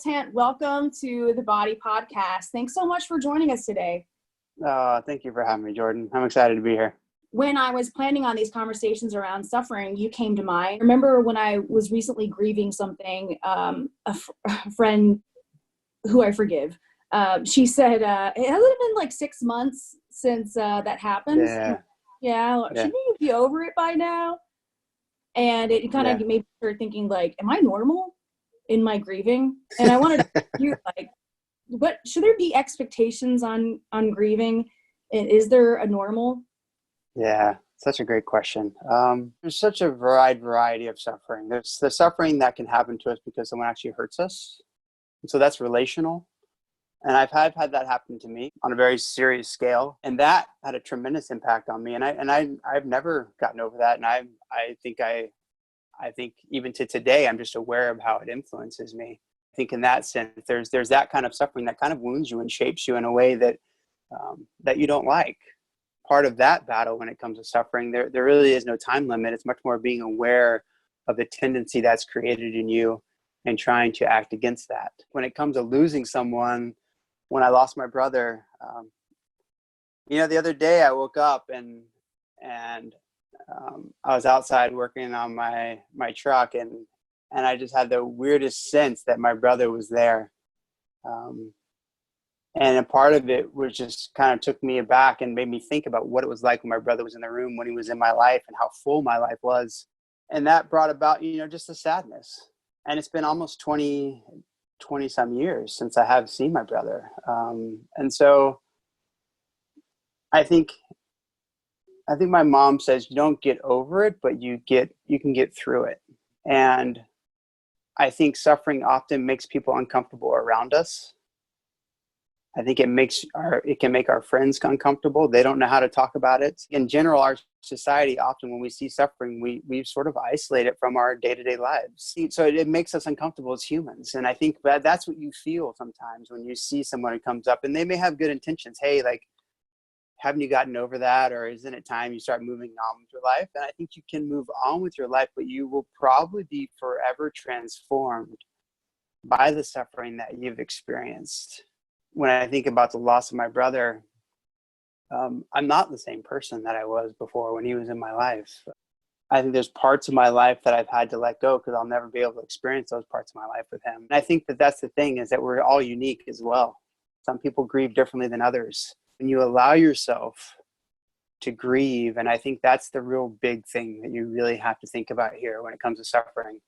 Tant, welcome to the Body Podcast. Thanks so much for joining us today. Thank you for having me, Jordan. I'm excited to be here. When I was planning on these conversations around suffering, you came to mind. I remember when I was recently grieving something, a friend who I forgive, she said, it hasn't been like 6 months since that happened. Yeah. Shouldn't you be over it by now? And it kind of made me start thinking, like, am I normal in my grieving? And I wanted to ask you, like, what should there be expectations on grieving? And is there a normal? Yeah, such a great question. There's such a wide variety of suffering. There's the suffering that can happen to us because someone actually hurts us. And so that's relational. And I've had that happen to me on a very serious scale. And that had a tremendous impact on me. And I've never gotten over that. And I think even to today, I'm just aware of how it influences me. I think in that sense, there's that kind of suffering that kind of wounds you and shapes you in a way that you don't like. Part of that battle when it comes to suffering, there really is no time limit. It's much more being aware of the tendency that's created in you and trying to act against that. When it comes to losing someone, when I lost my brother, the other day I woke up and I was outside working on my truck and I just had the weirdest sense that my brother was there. And a part of it was just kind of took me aback and made me think about what it was like when my brother was in the room, when he was in my life and how full my life was. And that brought about, just the sadness. And it's been almost 20 some years since I have seen my brother. And so I think my mom says you don't get over it, but you can get through it. And I think suffering often makes people uncomfortable around us. I think it can make our friends uncomfortable. They don't know how to talk about it. In general, our society, often when we see suffering, we sort of isolate it from our day-to-day lives. So it makes us uncomfortable as humans. And I think that's what you feel sometimes when you see someone who comes up and they may have good intentions. Hey, like, haven't you gotten over that? Or isn't it time you start moving on with your life? And I think you can move on with your life, but you will probably be forever transformed by the suffering that you've experienced. When I think about the loss of my brother, I'm not the same person that I was before when he was in my life. I think there's parts of my life that I've had to let go because I'll never be able to experience those parts of my life with him. And I think that's the thing, is that we're all unique as well. Some people grieve differently than others. When you allow yourself to grieve, and I think that's the real big thing that you really have to think about here when it comes to suffering.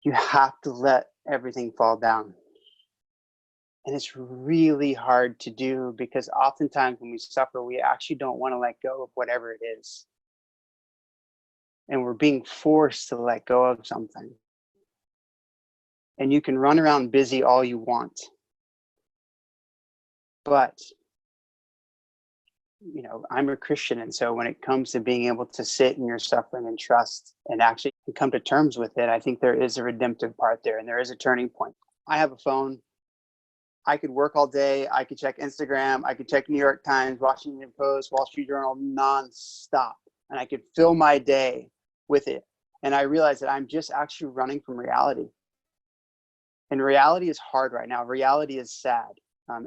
You have to let everything fall down. And it's really hard to do because oftentimes when we suffer, we actually don't want to let go of whatever it is. And we're being forced to let go of something. And you can run around busy all you want. But, I'm a Christian. And so when it comes to being able to sit in your suffering and trust and actually come to terms with it, I think there is a redemptive part there and there is a turning point. I have a phone. I could work all day. I could check Instagram. I could check New York Times, Washington Post, Wall Street Journal nonstop. And I could fill my day with it. And I realized that I'm just actually running from reality. And reality is hard right now. Reality is sad.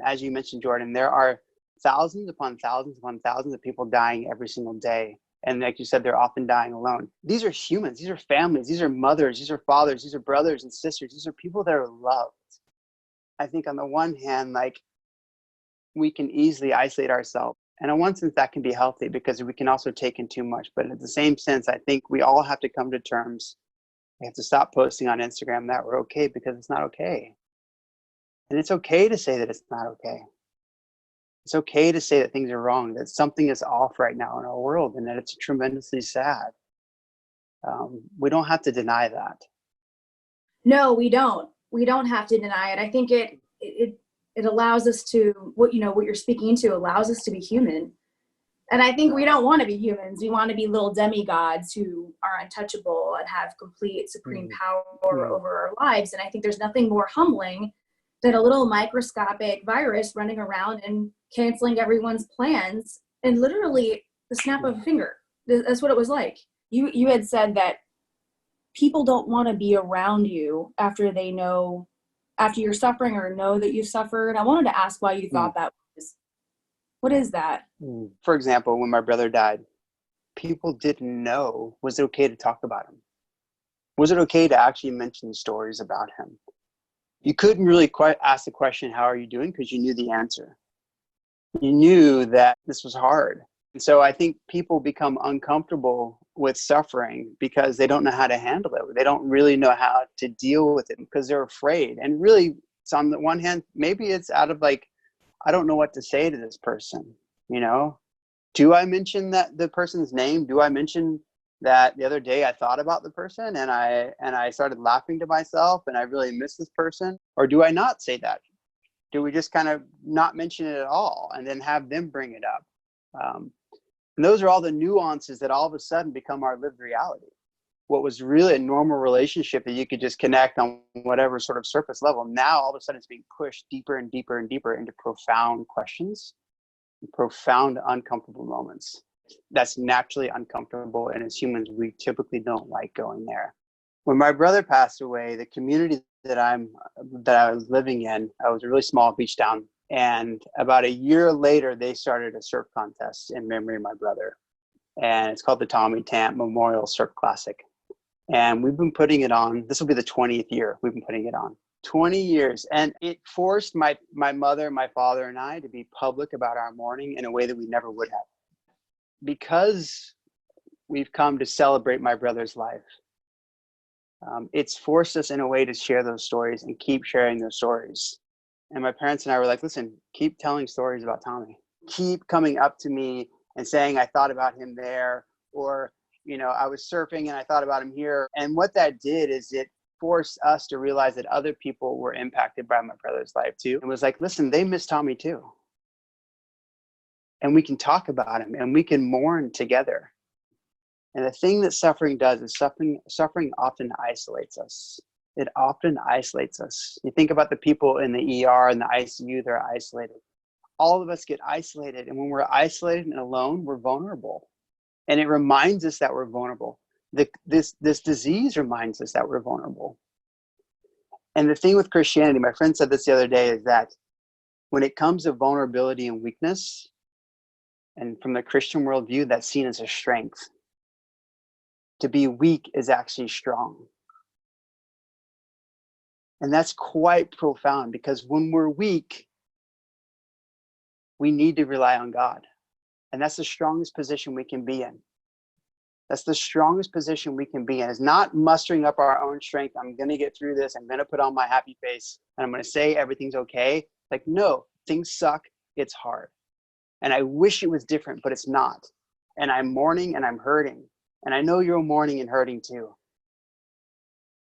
As you mentioned, Jordan, there are thousands upon thousands upon thousands of people dying every single day. And like you said, they're often dying alone. These are humans. These are families. These are mothers. These are fathers. These are brothers and sisters. These are people that are loved. I think on the one hand, like, we can easily isolate ourselves. And in one sense, that can be healthy because we can also take in too much. But in the same sense, I think we all have to come to terms. We have to stop posting on Instagram that we're okay because it's not okay. And it's okay to say that it's not okay. It's okay to say that things are wrong, that something is off right now in our world and that it's tremendously sad. We don't have to deny that. No, we don't. We don't have to deny it. I think it allows us to, what you're speaking to allows us to be human. And I think we don't want to be humans. We want to be little demigods who are untouchable and have complete supreme power over our lives. And I think there's nothing more humbling than a little microscopic virus running around and canceling everyone's plans in literally the snap of a finger. That's what it was like. You had said that people don't want to be around you after you're suffering or know that you've suffered. I wanted to ask why you thought that was. What is that? For example, when my brother died, people didn't know, was it okay to talk about him? Was it okay to actually mention stories about him? You couldn't really quite ask the question, how are you doing? Because you knew the answer. You knew that this was hard. And so I think people become uncomfortable with suffering because they don't know how to handle it. They don't really know how to deal with it because they're afraid. And really, so on the one hand, maybe it's out of like, I don't know what to say to this person, you know? Do I mention that the person's name? Do I mention that the other day I thought about the person and I started laughing to myself and I really miss this person? Or do I not say that? Do we just kind of not mention it at all and then have them bring it up? And those are all the nuances that all of a sudden become our lived reality. What was really a normal relationship that you could just connect on whatever sort of surface level, now all of a sudden it's being pushed deeper and deeper and deeper into profound questions, profound uncomfortable moments. That's naturally uncomfortable, and as humans we typically don't like going there. When my brother passed away, the community that I was living in, I was a really small beach town, and about a year later they started a surf contest in memory of my brother, and it's called the Tant Memorial Surf Classic, and we've been putting it on. This will be the 20th year we've been putting it on. 20 years. And it forced my mother, my father, and I to be public about our mourning in a way that we never would have. Because we've come to celebrate my brother's life, it's forced us in a way to share those stories and keep sharing those stories. And my parents and I were like, listen, keep telling stories about Tommy. Keep coming up to me and saying, I thought about him there, or, you know, I was surfing and I thought about him here. And what that did is it forced us to realize that other people were impacted by my brother's life too. And was like, listen, they miss Tommy too. And we can talk about him and we can mourn together. And the thing that suffering does is suffering often isolates us. It often isolates us. You think about the people in the ER and the ICU, they're isolated. All of us get isolated. And when we're isolated and alone, we're vulnerable. And it reminds us that we're vulnerable. This disease reminds us that we're vulnerable. And the thing with Christianity, my friend said this the other day, is that when it comes to vulnerability and weakness, and from the Christian worldview, that's seen as a strength. To be weak is actually strong. And that's quite profound, because when we're weak, we need to rely on God. And that's the strongest position we can be in. That's the strongest position we can be in, is not mustering up our own strength. I'm going to get through this. I'm going to put on my happy face and I'm going to say everything's okay. Like, no, things suck. It's hard. And I wish it was different, but it's not. And I'm mourning and I'm hurting. And I know you're mourning and hurting too.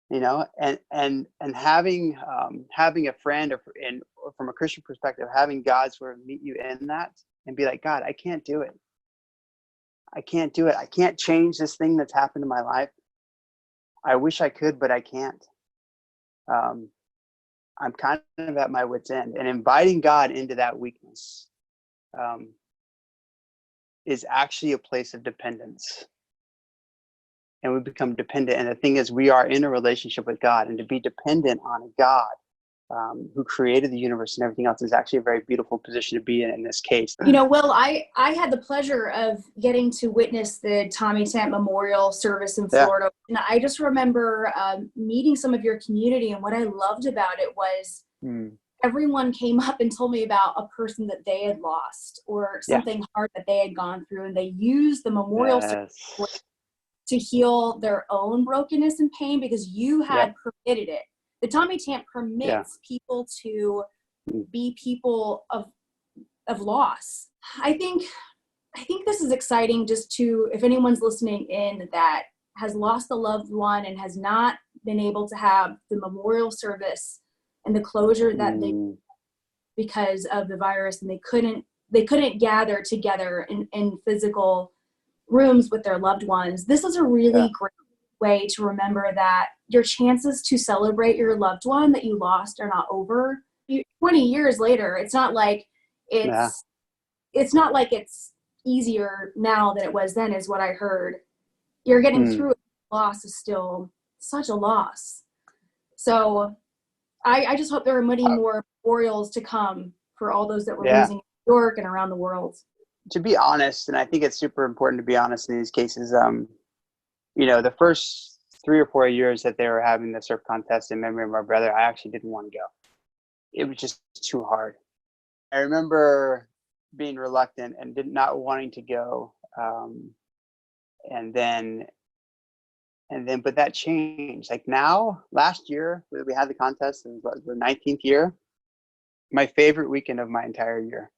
You know, and having a friend, or from a Christian perspective, having God sort of meet you in that and be like, God, I can't do it. I can't do it. I can't change this thing that's happened in my life. I wish I could, but I can't. I'm kind of at my wit's end, and inviting God into that weakness is actually a place of dependence. And we become dependent. And the thing is, we are in a relationship with God, and to be dependent on a God who created the universe and everything else is actually a very beautiful position to be in this case. You know, Will, I had the pleasure of getting to witness the Tant Memorial service in Florida. Yeah. And I just remember meeting some of your community, and what I loved about it was everyone came up and told me about a person that they had lost, or something hard that they had gone through, and they used the memorial service to heal their own brokenness and pain, because you had permitted it. The Tant permits people to be people of loss. I think this is exciting, just to, if anyone's listening in that has lost a loved one and has not been able to have the memorial service and the closure that they, because of the virus, and they couldn't gather together in physical rooms with their loved ones. This is a really great way to remember that your chances to celebrate your loved one that you lost are not over. 20 years later, it's not like it's not like it's easier now than it was then, is what I heard. You're getting through it. Loss is still such a loss. So I just hope there are many more memorials to come for all those that were losing in New York and around the world. To be honest, and I think it's super important to be honest in these cases, the first 3 or 4 years that they were having the surf contest in memory of my brother, I actually didn't want to go. It was just too hard. I remember being reluctant and not wanting to go. But that changed. Like now, last year, we had the contest, and it was the 19th year, my favorite weekend of my entire year.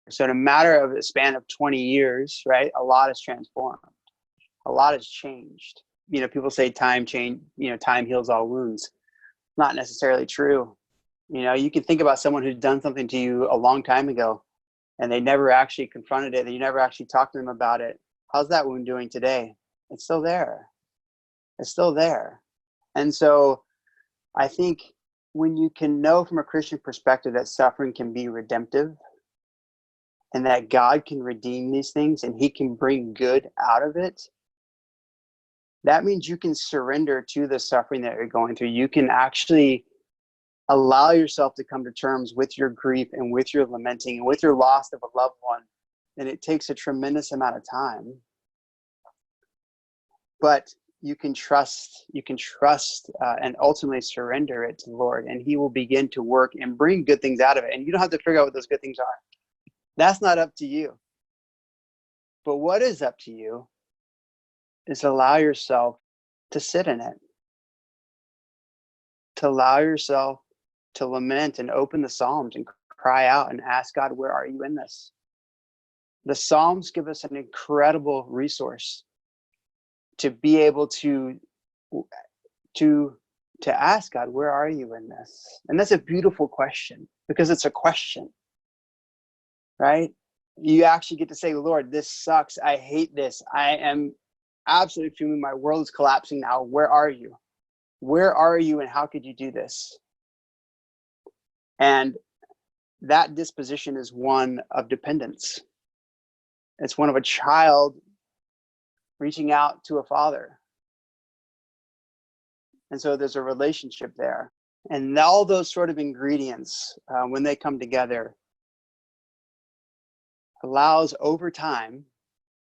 So in a matter of a span of 20 years, right, a lot has transformed. A lot has changed. People say time heals all wounds. Not necessarily true. You can think about someone who's done something to you a long time ago and they never actually confronted it, and you never actually talked to them about it. How's that wound doing today? It's still there. It's still there. And so I think when you can know from a Christian perspective that suffering can be redemptive and that God can redeem these things and he can bring good out of it, that means you can surrender to the suffering that you're going through. You can actually allow yourself to come to terms with your grief and with your lamenting and with your loss of a loved one. And it takes a tremendous amount of time. But you can trust and ultimately surrender it to the Lord, and he will begin to work and bring good things out of it. And you don't have to figure out what those good things are. That's not up to you. But what is up to you is allow yourself to sit in it, to allow yourself to lament and open the Psalms and cry out and ask God, where are you in this? The Psalms give us an incredible resource to be able to ask God, where are you in this? And that's a beautiful question, because it's a question, right? You actually get to say, Lord, this sucks. I hate this. I am absolutely fuming. My world is collapsing now. Where are you? Where are you, and how could you do this? And that disposition is one of dependence. It's one of a child reaching out to a father. And so there's a relationship there. And all those sort of ingredients, when they come together, allows over time,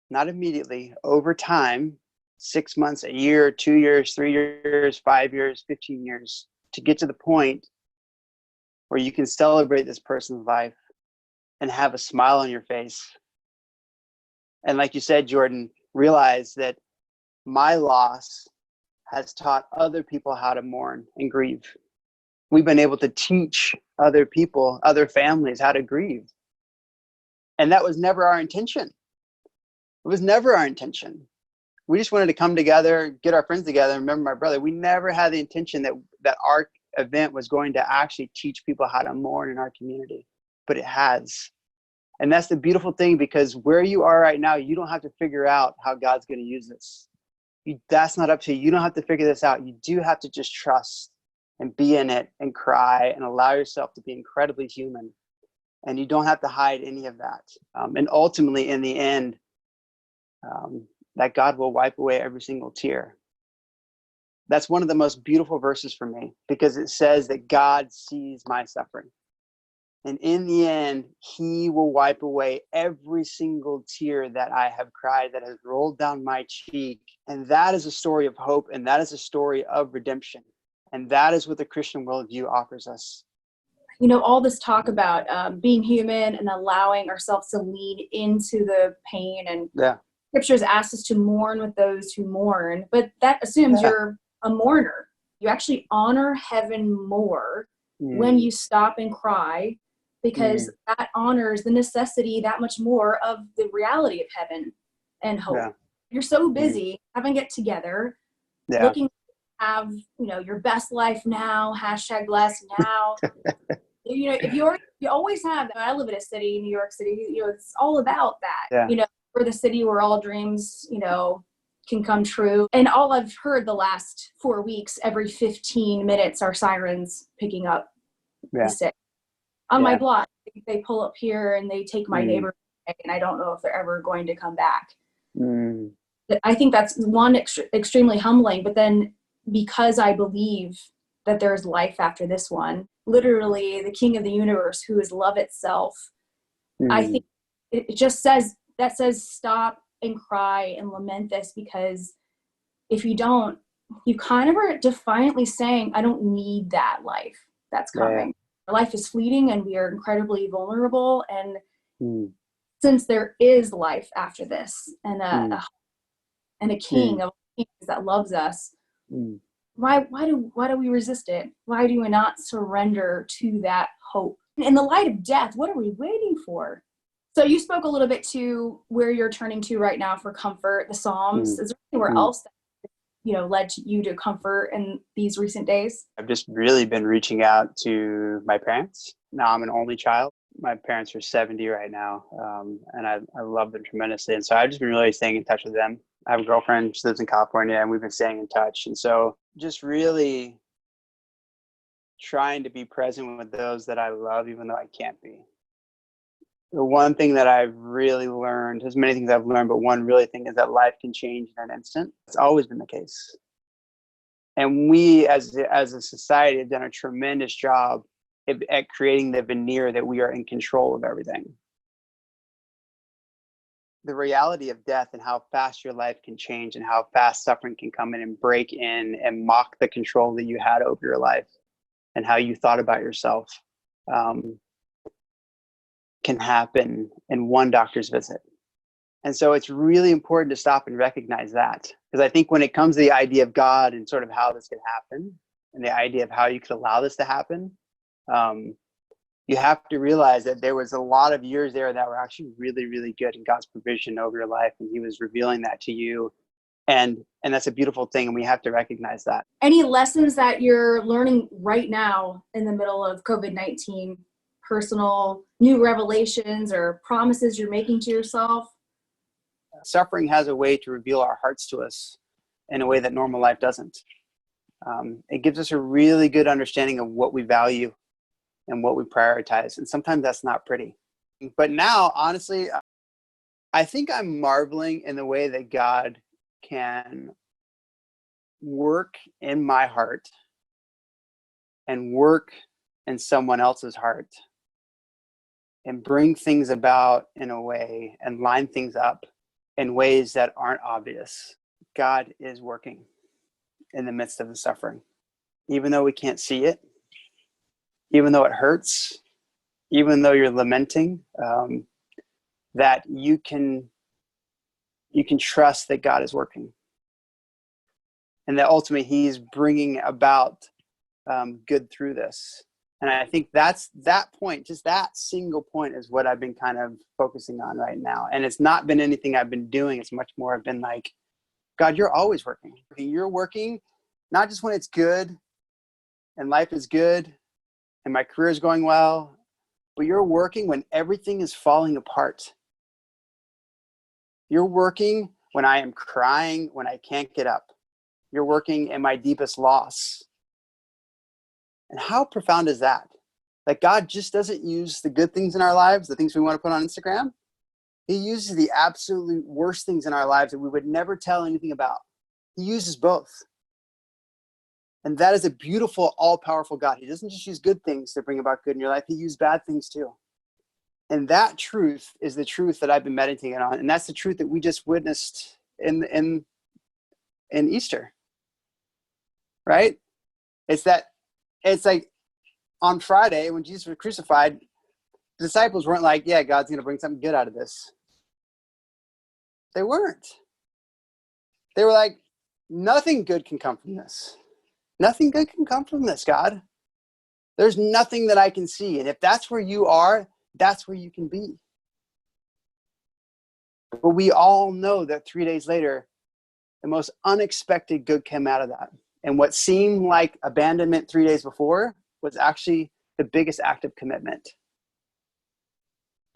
not immediately, over time, 6 months, a year, 2 years, 3 years, 5 years, 15 years, to get to the point where you can celebrate this person's life and have a smile on your face. And like you said, Jordan, realize that my loss has taught other people how to mourn and grieve. We've been able to teach other people, other families, how to grieve. And that was never our intention. It was never our intention. We just wanted to come together, get our friends together, and remember my brother. We never had the intention that our event was going to actually teach people how to mourn in our community, but it has. And that's the beautiful thing, because where you are right now, you don't have to figure out how God's going to use this. That's not up to you. You don't have to figure this out. You do have to just trust and be in it and cry and allow yourself to be incredibly human. And you don't have to hide any of that. And ultimately, in the end, that God will wipe away every single tear. That's one of the most beautiful verses for me, because it says that God sees my suffering. And in the end, he will wipe away every single tear that I have cried, that has rolled down my cheek. And that is a story of hope, and that is a story of redemption. And that is what the Christian worldview offers us. All this talk about being human and allowing ourselves to lead into the pain, and scriptures ask us to mourn with those who mourn, but that assumes you're a mourner. You actually honor heaven more when you stop and cry, because that honors the necessity that much more of the reality of heaven and hope. Yeah. You're so busy having it together, looking to have, your best life now, #blessed now. If you always have, I live in a city, New York City, it's all about that, we're the city where all dreams, can come true. And all I've heard the last 4 weeks, every 15 minutes are sirens picking up the sick. On my block, they pull up here and they take my neighbor, and I don't know if they're ever going to come back. I think that's one extremely humbling, but then because I believe that there's life after this one, literally the king of the universe, who is love itself, I think it just says stop and cry and lament this, because if you don't, you kind of are defiantly saying, I don't need that life that's coming. Our life is fleeting and we are incredibly vulnerable. And since there is life after this, and a king of kings that loves us, why do we resist it? Why do we not surrender to that hope? In the light of death, what are we waiting for? So you spoke a little bit to where you're turning to right now for comfort, the Psalms. Is there anywhere else that led you to comfort in these recent days? I've just really been reaching out to my parents. Now I'm an only child. My parents are 70 right now, and I love them tremendously. And so I've just been really staying in touch with them. I have a girlfriend, she lives in California, and we've been staying in touch. And so just really trying to be present with those that I love, even though I can't be. The one thing that I've really learned, there's many things I've learned, but one really thing is that life can change in an instant. It's always been the case. And we as a society have done a tremendous job at creating the veneer that we are in control of everything. The reality of death and how fast your life can change and how fast suffering can come in and break in and mock the control that you had over your life and how you thought about yourself can happen in one doctor's visit. And so it's really important to stop and recognize that. Because I think when it comes to the idea of God and sort of how this could happen and the idea of how you could allow this to happen, you have to realize that there was a lot of years there that were actually really, really good in God's provision over your life. And he was revealing that to you. And that's a beautiful thing. And we have to recognize that. Any lessons that you're learning right now in the middle of COVID-19, personal new revelations or promises you're making to yourself? Suffering has a way to reveal our hearts to us in a way that normal life doesn't. It gives us a really good understanding of what we value and what we prioritize. And sometimes that's not pretty. But now, honestly, I think I'm marveling in the way that God can work in my heart and work in someone else's heart and bring things about in a way and line things up in ways that aren't obvious. God is working in the midst of the suffering. Even though we can't see it, even though it hurts, even though you're lamenting, that you can trust that God is working. And that ultimately he's bringing about good through this. And I think that's that point, just that single point is what I've been kind of focusing on right now. And it's not been anything I've been doing. It's much more I've been like, God, you're always working. You're working not just when it's good and life is good and my career is going well, but you're working when everything is falling apart. You're working when I am crying, when I can't get up. You're working in my deepest loss. And how profound is that? That God just doesn't use the good things in our lives, the things we want to put on Instagram. He uses the absolute worst things in our lives that we would never tell anything about. He uses both. And that is a beautiful, all-powerful God. He doesn't just use good things to bring about good in your life. He uses bad things too. And that truth is the truth that I've been meditating on. And that's the truth that we just witnessed in Easter. Right? It's like on Friday when Jesus was crucified, the disciples weren't like, yeah, God's going to bring something good out of this. They weren't. They were like, nothing good can come from this. Nothing good can come from this, God. There's nothing that I can see. And if that's where you are, that's where you can be. But we all know that 3 days later, the most unexpected good came out of that. And what seemed like abandonment 3 days before was actually the biggest act of commitment.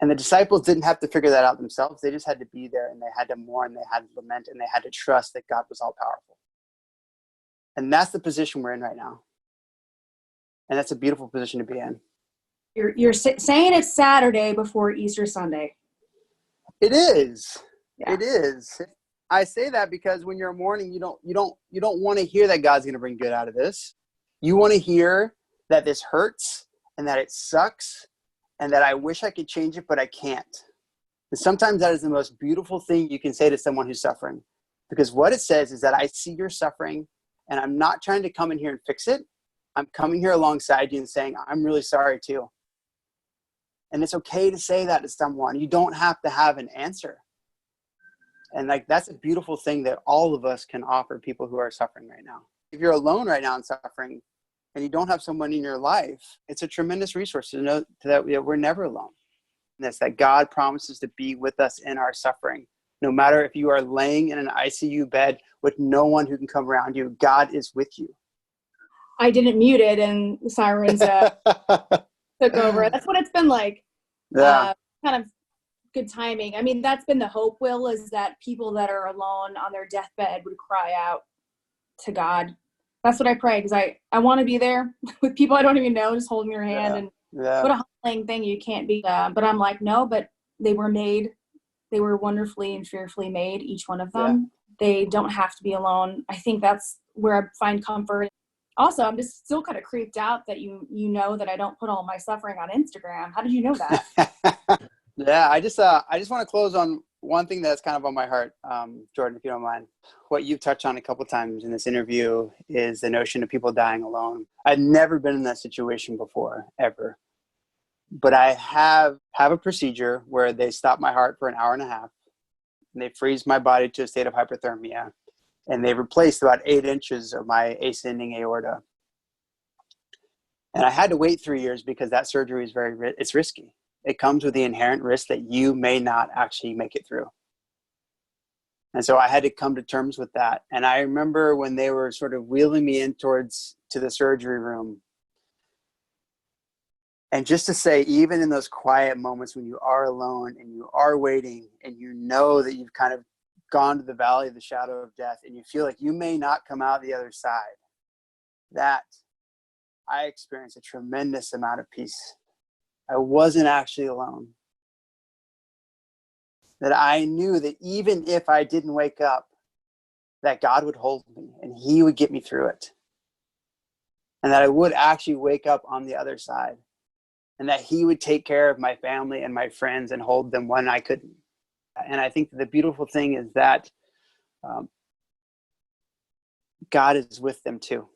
And the disciples didn't have to figure that out themselves. They just had to be there and they had to mourn, they had to lament, and they had to trust that God was all powerful. And that's the position we're in right now. And that's a beautiful position to be in. You're saying it's Saturday before Easter Sunday. It is. Yeah. It is. I say that because when you're mourning, you don't want to hear that God's going to bring good out of this. You want to hear that this hurts and that it sucks and that I wish I could change it, but I can't. And sometimes that is the most beautiful thing you can say to someone who's suffering, because what it says is that I see your suffering and I'm not trying to come in here and fix it. I'm coming here alongside you and saying, I'm really sorry too. And it's okay to say that to someone. You don't have to have an answer. And like, that's a beautiful thing that all of us can offer people who are suffering right now. If you're alone right now and suffering and you don't have someone in your life, it's a tremendous resource to know that we're never alone. And that's that God promises to be with us in our suffering. No matter if you are laying in an ICU bed with no one who can come around you, God is with you. I didn't mute it and the sirens took over. That's what it's been like. Yeah. Kind of good timing. I mean, that's been the hope, Will, is that people that are alone on their deathbed would cry out to God. That's what I pray, because I want to be there with people I don't even know, just holding your hand. And what a humbling thing. You can't be, but I'm like, no, but they were made. They were wonderfully and fearfully made, each one of them. Yeah. They don't have to be alone. I think that's where I find comfort. Also, I'm just still kind of creeped out that you know that I don't put all my suffering on Instagram. How did you know that? Yeah, I just want to close on one thing that's kind of on my heart, Jordan, if you don't mind. What you've touched on a couple times in this interview is the notion of people dying alone. I've never been in that situation before, ever. But I have a procedure where they stop my heart for an hour and a half, and they freeze my body to a state of hypothermia, and they replaced about 8 inches of my ascending aorta. And I had to wait 3 years because that surgery is it's risky. It comes with the inherent risk that you may not actually make it through. And so I had to come to terms with that. And I remember when they were sort of wheeling me in to the surgery room. And just to say, even in those quiet moments when you are alone and you are waiting and you know that you've kind of gone to the valley of the shadow of death and you feel like you may not come out the other side, that I experienced a tremendous amount of peace. I wasn't actually alone. That I knew that even if I didn't wake up, that God would hold me and he would get me through it. And that I would actually wake up on the other side. And that he would take care of my family and my friends and hold them when I couldn't. And I think the beautiful thing is that God is with them too.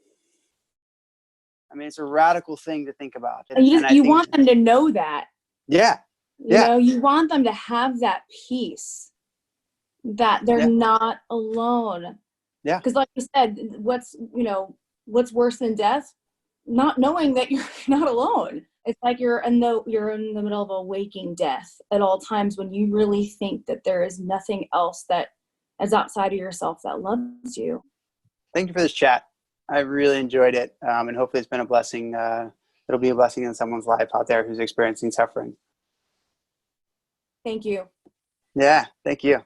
I mean, it's a radical thing to think about. And you want them to know that. Yeah. You know, you want them to have that peace that they're not alone. Yeah. Because like you said, what's worse than death? Not knowing that you're not alone. It's like you're in the middle of a waking death at all times when you really think that there is nothing else that is outside of yourself that loves you. Thank you for this chat. I really enjoyed it. And hopefully it's been a blessing. It'll be a blessing in someone's life out there who's experiencing suffering. Thank you. Yeah, thank you.